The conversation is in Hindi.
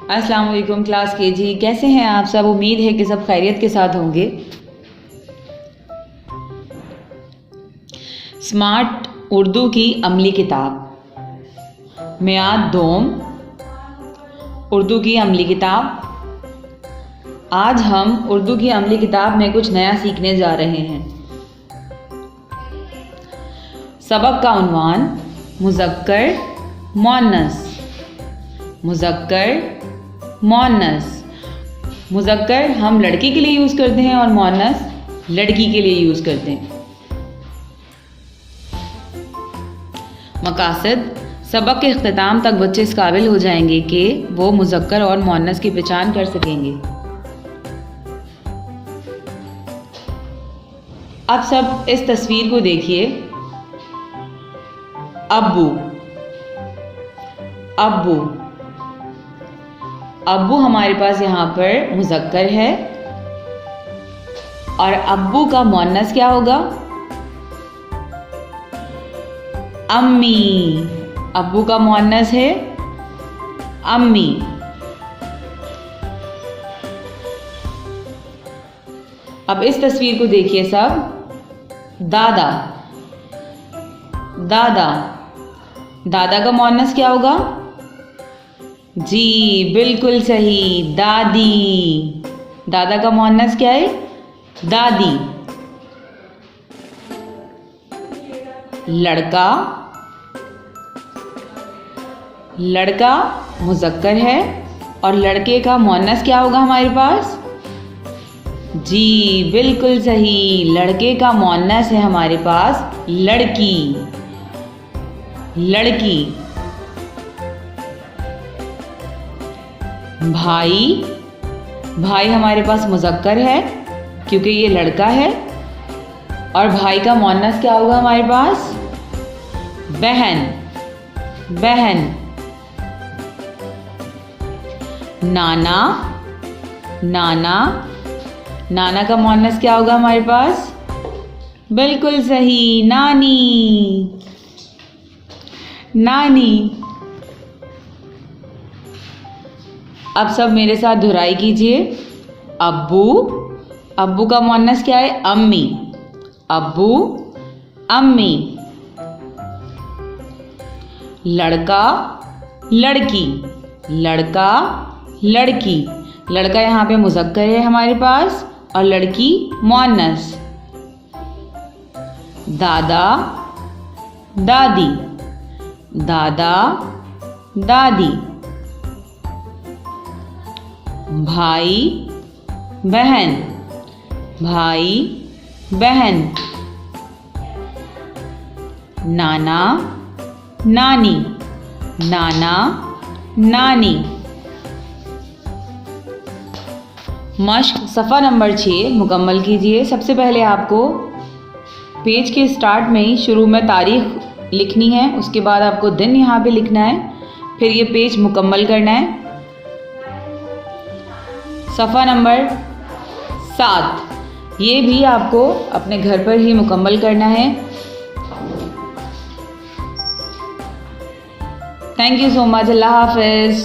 अस्सलाम वालेकुम क्लास केजी, कैसे हैं आप सब। उम्मीद है कि सब खैरियत के साथ होंगे। स्मार्ट उर्दू की अमली किताब मियाद दोम उर्दू की अमली किताब। आज हम उर्दू की अमली किताब में कुछ नया सीखने जा रहे हैं। सबक का उन्वान मुज़क्कर मुअन्नस। मुज़क्कर मुअन्नस। मुज़क्कर हम लड़के के लिए यूज़ करते हैं और मुअन्नस लड़की के लिए यूज़ करते हैं। मकासद, सबक के इख्तिताम तक बच्चे इस काबिल हो जाएंगे कि वो मुज़क्कर और मुअन्नस की पहचान कर सकेंगे। अब सब इस तस्वीर को देखिए। अब्बू, अब्बू, अब्बू हमारे पास यहाँ पर मुज़क्कर है और अब्बू का मुअन्नस क्या होगा? अम्मी। अब्बू का मुअन्नस है अम्मी। अब इस तस्वीर को देखिए सब। दादा, दादा, दादा का मुअन्नस क्या होगा? जी बिल्कुल सही, दादी। दादा का मुअन्नस क्या है? दादी। लड़का, लड़का मुज़क्कर है और लड़के का मुअन्नस क्या होगा हमारे पास? जी बिल्कुल सही, लड़के का मुअन्नस है हमारे पास लड़की। लड़की। भाई, भाई हमारे पास मुज़क्कर है क्योंकि ये लड़का है और भाई का मुअन्नस क्या होगा हमारे पास? बहन। बहन। नाना, नाना, नाना का मुअन्नस क्या होगा हमारे पास? बिल्कुल सही, नानी। नानी। अब सब मेरे साथ दोहराई कीजिए। अब्बू, अब्बू का मुअन्नस क्या है? अम्मी। अब्बू, अम्मी। लड़का, लड़की। लड़का, लड़की। लड़का यहाँ पे मुज़क्कर है हमारे पास और लड़की मुअन्नस। दादा, दादी। दादा, दादी। भाई, बहन। भाई, बहन। नाना, नानी। नाना, नानी। मश्क सफ़ा नंबर 6 मुकम्मल कीजिए। सबसे पहले आपको पेज के स्टार्ट में ही शुरू में तारीख़ लिखनी है, उसके बाद आपको दिन यहाँ पे लिखना है, फिर ये पेज मुकम्मल करना है। सफ़ा नंबर 7 ये भी आपको अपने घर पर ही मुकम्मल करना है। Thank you so much. अल्लाह हाफ़िज़।